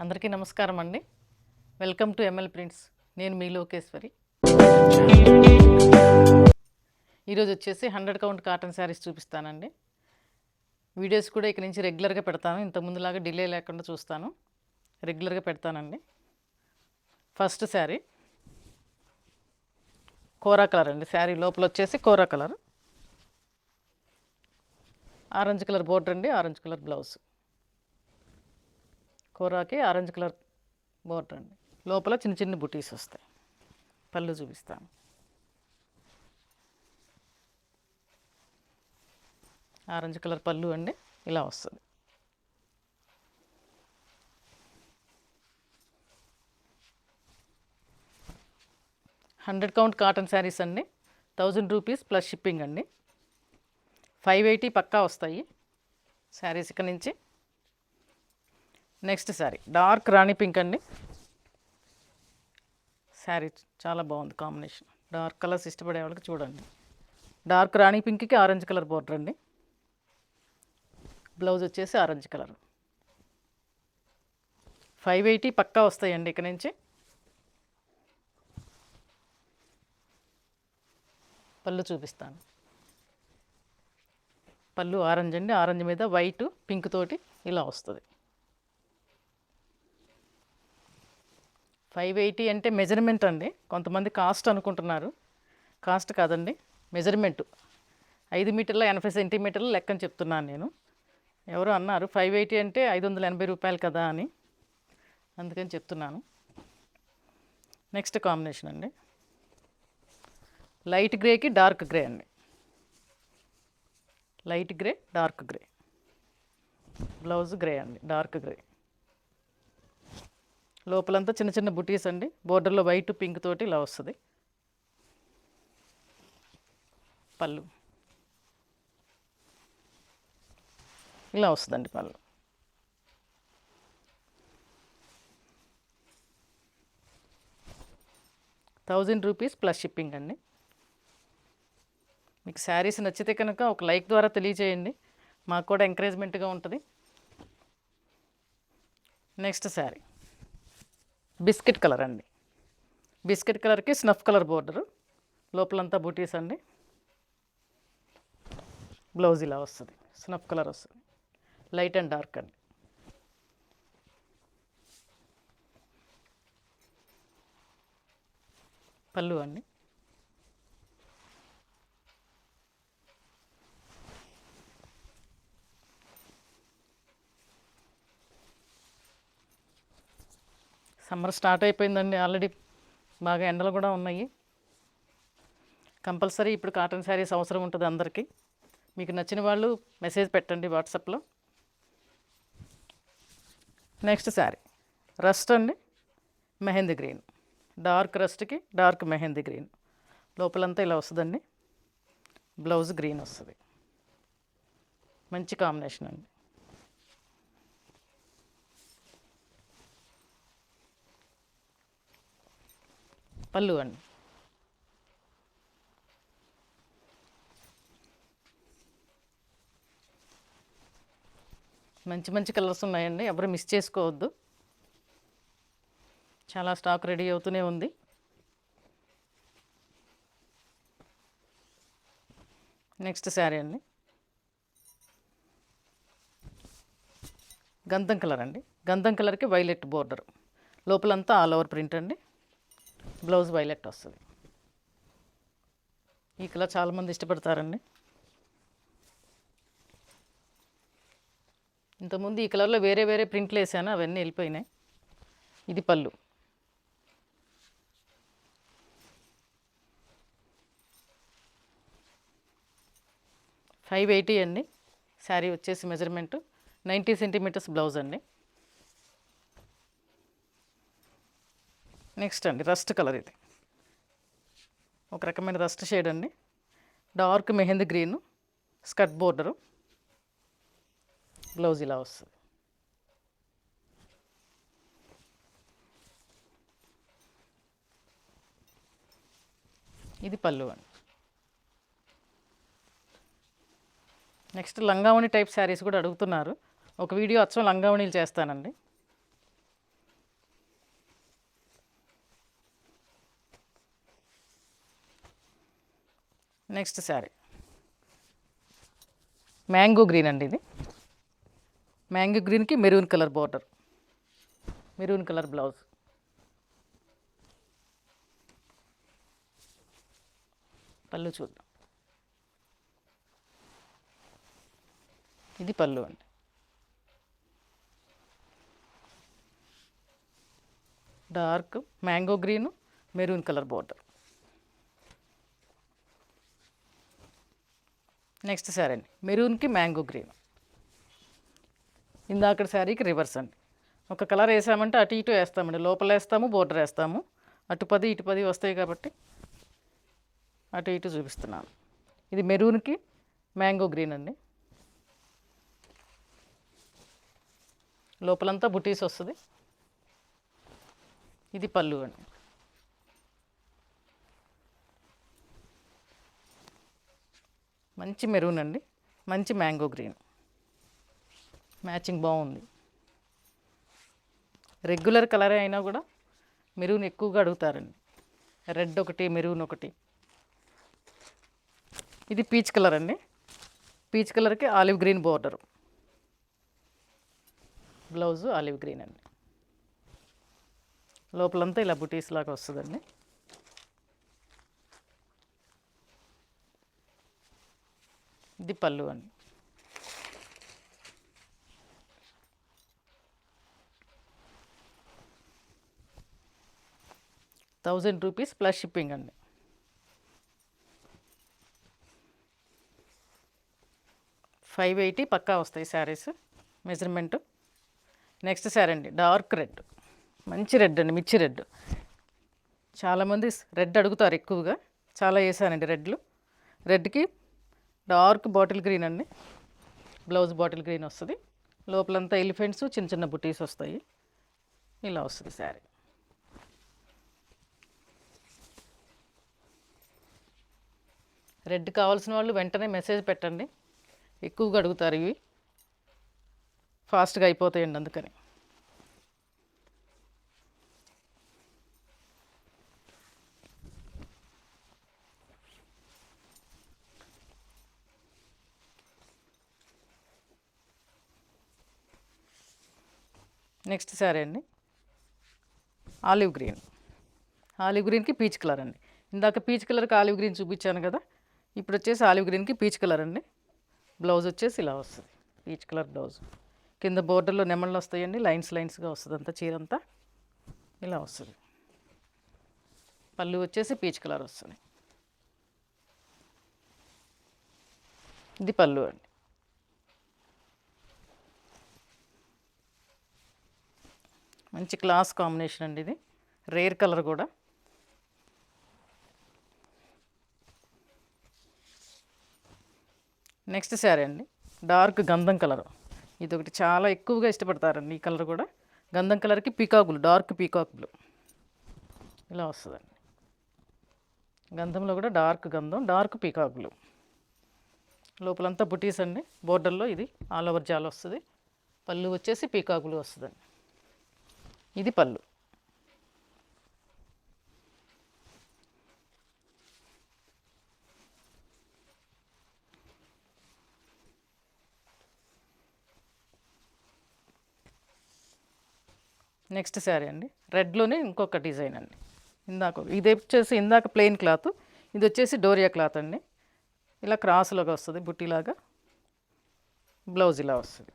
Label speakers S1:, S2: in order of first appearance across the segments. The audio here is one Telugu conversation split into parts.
S1: అందరికీ నమస్కారం అండి. Welcome to ML prints. నేను మీ లోకేశ్వరి. ఈరోజు వచ్చేసి 100 కౌంట్ కాటన్ శారీస్ చూపిస్తానండి. వీడియోస్ కూడా ఇక నుంచి రెగ్యులర్గా పెడతాను. ఇంతకుముందులాగా డిలే లేకుండా చూస్తాను, రెగ్యులర్గా పెడతానండి. ఫస్ట్ శారీ కోరా కలర్ అండి. శారీ లోపల వచ్చేసి kora colour, orange colour border అండి, ఆరెంజ్ కలర్ బ్లౌజ్. కోరాకి ఆరెంజ్ కలర్ బోర్డర్ అండి. లోపల చిన్న చిన్న బుటీస్ వస్తాయి. పళ్ళు చూపిస్తాను. ఆరెంజ్ కలర్ పళ్ళు అండి, ఇలా వస్తుంది. హండ్రెడ్ కౌంట్ కాటన్ శారీస్ అండి. 1000 రూపీస్ ప్లస్ షిప్పింగ్ అండి. 580 పక్కా వస్తాయి శారీస్ ఇక్కడ నుంచి. నెక్స్ట్ శారీ డార్క్ రాణి పింక్ అండి. శారీ చాలా బాగుంది కాంబినేషన్. డార్క్ కలర్స్ ఇష్టపడే వాళ్ళకి చూడండి. డార్క్ రాణి పింక్కి ఆరెంజ్ కలర్ బోర్డర్ అండి. బ్లౌజ్ వచ్చేసి ఆరెంజ్ కలర్. 580 పక్కా వస్తాయండి ఇక్కడ నుంచి. పళ్ళు చూపిస్తాను. పళ్ళు ఆరెంజ్ అండి. ఆరెంజ్ మీద వైట్ పింక్ తోటి ఇలా వస్తుంది. 580 అంటే మెజర్మెంట్ అండి. కొంతమంది కాస్ట్ అనుకుంటున్నారు. కాస్ట్ కాదండి, మెజర్మెంటు. 5 మీటర్ల 80 సెంటీమీటర్ల లెక్కని చెప్తున్నాను నేను. ఎవరు అన్నారు 580 అంటే 580 రూపాయలు కదా అని, అందుకని చెప్తున్నాను. నెక్స్ట్ కాంబినేషన్ అండి, లైట్ గ్రేకి డార్క్ గ్రే అండి. Light grey dark grey. Blouse grey అండి, డార్క్ గ్రే. లోపలంతా చిన్న చిన్న బుటీస్ అండి. బోర్డర్లో వైట్ పింక్ తోటి ఇలా వస్తుంది. పళ్ళు ఇలా వస్తుందండి. పళ్ళు 1000 రూపీస్ ప్లస్ షిప్పింగ్ అండి. మీకు శారీస్ నచ్చితే కనుక ఒక లైక్ ద్వారా తెలియజేయండి, మాకు కూడా ఎంకరేజ్మెంట్గా ఉంటుంది. నెక్స్ట్ శారీ బిస్కెట్ కలర్ అండి. బిస్కెట్ కలర్కి స్నఫ్ కలర్ బోర్డరు, లోపలంతా బూటీస్ అండి. బ్లౌజ్ ఇలా వస్తుంది, స్నఫ్ కలర్ వస్తుంది. లైట్ అండ్ డార్క్ అండి. పళ్ళు అండి. సమ్మర్ స్టార్ట్ అయిపోయిందండి ఆల్రెడీ. బాగా ఎండలు కూడా ఉన్నాయి. కంపల్సరీ ఇప్పుడు కాటన్ శారీస్ అవసరం ఉంటుంది అందరికీ. మీకు నచ్చిన వాళ్ళు మెసేజ్ పెట్టండి వాట్సాప్లో. నెక్స్ట్ శారీ రస్ట్ అండి, మెహందీ గ్రీన్. డార్క్ రస్ట్కి డార్క్ మెహందీ గ్రీన్. లోపలంతా ఇలా వస్తుందండి. బ్లౌజ్ గ్రీన్ వస్తుంది. మంచి కాంబినేషన్ అండి. పళ్ళు అండి. మంచి మంచి కలర్స్ ఉన్నాయండి, ఎవరు మిస్ చేసుకోవద్దు. చాలా స్టాక్ రెడీ అవుతూనే ఉంది. నెక్స్ట్ శారీ అండి, గంధం కలర్ అండి. గంధం కలర్కి వైలెట్ బోర్డర్. లోపలంతా ఆల్ ఓవర్ ప్రింట్ అండి. బ్లౌజ్ వైలెట్ వస్తుంది. ఈ కలర్ చాలామంది ఇష్టపడతారండి. ఇంతకుముందు ఈ కలర్లో వేరే వేరే ప్రింట్లు వేసాను, అవన్నీ వెళ్ళిపోయినాయి. ఇది పళ్ళు. $580 అండి. శారీ వచ్చేసి మెజర్మెంటు 90 సెంటీమీటర్స్ బ్లౌజ్ అండి. నెక్స్ట్ అండి రస్ట్ కలర్. ఇది ఒక రకమైన రస్ట్ షేడ్ అండి. Dark mehndi green, skirt border. Blouse ఇలా వస్తుంది. ఇది పళ్ళు అండి. నెక్స్ట్ లంగావణి టైప్ శారీస్ కూడా అడుగుతున్నారు. ఒక వీడియో అచ్చం లంగావణీలు చేస్తానండి. నెక్స్ట్ శారీ మ్యాంగో గ్రీన్ అండి. ఇది మ్యాంగో గ్రీన్కి maroon colour border, maroon colour blouse. పళ్ళు చూద్దాం. ఇది పళ్ళు అండి. Dark mango green, maroon colour border. Next sari అండి మెరూన్కి మ్యాంగో గ్రీన్. ఇందాక శారీకి రివర్స్ అండి. ఒక కలర్ వేసామంటే అటు ఇటు వేస్తామండి, లోపల వేస్తాము, బోర్డర్ వేస్తాము. అటు 10 ఇటు 10 వస్తాయి కాబట్టి అటు ఇటు చూపిస్తున్నాను. ఇది మెరూన్కి మ్యాంగో గ్రీన్ అండి. లోపలంతా బుటీస్ వస్తుంది. ఇది పళ్ళు అండి. మంచి మెరూన్ అండి, మంచి మ్యాంగో గ్రీన్, మ్యాచింగ్ బాగుంది. రెగ్యులర్ కలర్ అయినా కూడా మెరూన్ ఎక్కువగా అడుగుతారండి. రెడ్ ఒకటి, మెరూన్ ఒకటి. ఇది పీచ్ కలర్ అండి. పీచ్ కలర్కి olive green border, blouse olive green అండి. లోపలంతా ఇలా బుటీస్ లాగా వస్తుందండి. ఇది పళ్ళు అండి. ₹1000 ప్లస్ షిప్పింగ్ అండి. $580 పక్కా వస్తాయి శారీస్ మెజర్మెంటు. నెక్స్ట్ శారీ అండి డార్క్ రెడ్, మంచి రెడ్ అండి, మిర్చి రెడ్. చాలామంది రెడ్ అడుగుతారు ఎక్కువగా, చాలా వేసానండి రెడ్లు. రెడ్కి డార్క్ బాటిల్ గ్రీన్ అండి, బ్లౌజ్ బాటిల్ గ్రీన్ వస్తుంది. లోపలంతా ఎలిఫెంట్స్, చిన్న చిన్న బుటీస్ వస్తాయి. ఇలా వస్తుంది శారీ. రెడ్ కావాల్సిన వాళ్ళు వెంటనే మెసేజ్ పెట్టండి, ఎక్కువగా అడుగుతారు ఇవి, ఫాస్ట్గా అయిపోతాయండి అందుకని. నెక్స్ట్ శారీ అండి ఆలివ్ గ్రీన్. ఆలివ్ గ్రీన్కి పీచ్ కలర్ అండి. ఇందాక పీచ్ కలర్కి ఆలివ్ గ్రీన్ చూపించాను కదా, ఇప్పుడు వచ్చేసి ఆలివ్ గ్రీన్కి పీచ్ కలర్ అండి. బ్లౌజ్ వచ్చేసి ఇలా వస్తుంది, పీచ్ కలర్ బ్లౌజ్. కింద బోర్డర్లో నెమళ్ళు వస్తాయండి, లైన్స్ లైన్స్గా వస్తుంది అంతా, చీర అంతా ఇలా వస్తుంది. పళ్ళు వచ్చేసి పీచ్ కలర్ వస్తుంది. ఇది పళ్ళు అండి. మంచి క్లాస్ కాంబినేషన్ అండి, ఇది రేర్ కలర్ కూడా. నెక్స్ట్ శారీ అండి డార్క్ గంధం కలర్. ఇది ఒకటి చాలా ఎక్కువగా ఇష్టపడతారండి ఈ కలర్ కూడా. గంధం కలర్కి పీకాకులు, డార్క్ పీకాకులు ఇలా వస్తుందండి. గంధంలో కూడా డార్క్ గంధం, డార్క్ పీకాకులు. లోపలంతా బుటీస్ అండి, బోర్డర్లో ఇది ఆల్ ఓవర్ జాల్ వస్తుంది. పళ్ళు వచ్చేసి పీకాకులు వస్తుందండి. ఇది పళ్ళు. నెక్స్ట్ శారీ అండి రెడ్లోనే ఇంకొక డిజైన్ అండి. ఇది వచ్చేసి ఇందాక ప్లెయిన్ క్లాత్, ఇది వచ్చేసి డోరియా క్లాత్ అండి. ఇలా క్రాస్లోగా వస్తుంది బుట్టిలాగా, బ్లౌజ్ ఇలా వస్తుంది.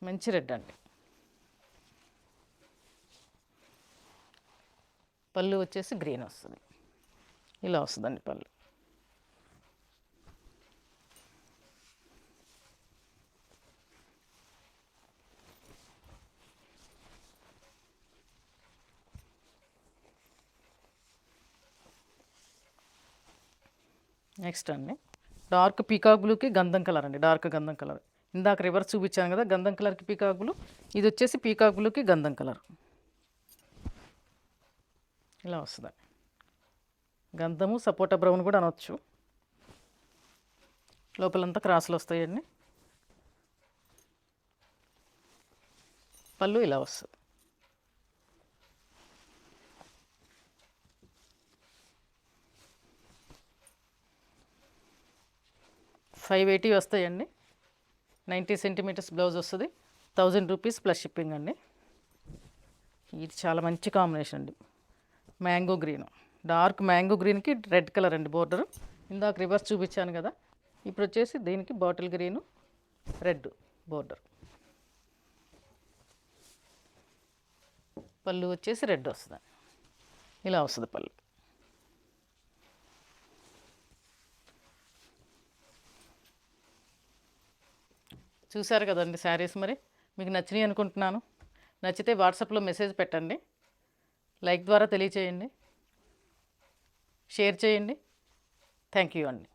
S1: మంచి రెడ్ అండి. పళ్ళు వచ్చేసి గ్రీన్ వస్తుంది, ఇలా వస్తుందండి పళ్ళు. నెక్స్ట్ అండి డార్క్ పీకాక్ బ్లూకి గంధం కలర్ అండి, డార్క్ గంధం కలర్. ఇందాక రివర్స్ చూపించాను కదా గంధం కలర్కి పీకాక్ బ్లూ, ఇది వచ్చేసి పీకాక్ బ్లూకి గంధం కలర్ ఇలా వస్తుందండి. గంధము సపోటా బ్రౌన్ కూడా అనవచ్చు. లోపలంతా క్రాసులు వస్తాయండి. పళ్ళు ఇలా వస్తుంది. 580 వస్తాయండి. 90 సెంటీమీటర్స్ బ్లౌజ్ వస్తుంది. 1000 రూపీస్ ప్లస్ షిప్పింగ్ అండి. ఇది చాలా మంచి కాంబినేషన్ అండి. మ్యాంగో గ్రీన్, డార్క్ మ్యాంగో గ్రీన్కి రెడ్ కలర్ అండి బోర్డర్. ఇందాక రివర్స్ చూపించాను కదా, ఇప్పుడు వచ్చేసి దీనికి బాటిల్ గ్రీను రెడ్ బోర్డర్. పళ్ళు వచ్చేసి రెడ్ వస్తుంది. ఇలా వస్తుంది పళ్ళు. చూసారు కదండి శారీస్. మరి మీకు నచ్చినాయి అనుకుంటున్నాను. నచ్చితే వాట్సాప్లో మెసేజ్ పెట్టండి, లైక్ ద్వారా తెలియచేయండి, షేర్ చేయండి. థ్యాంక్ యూ అండి.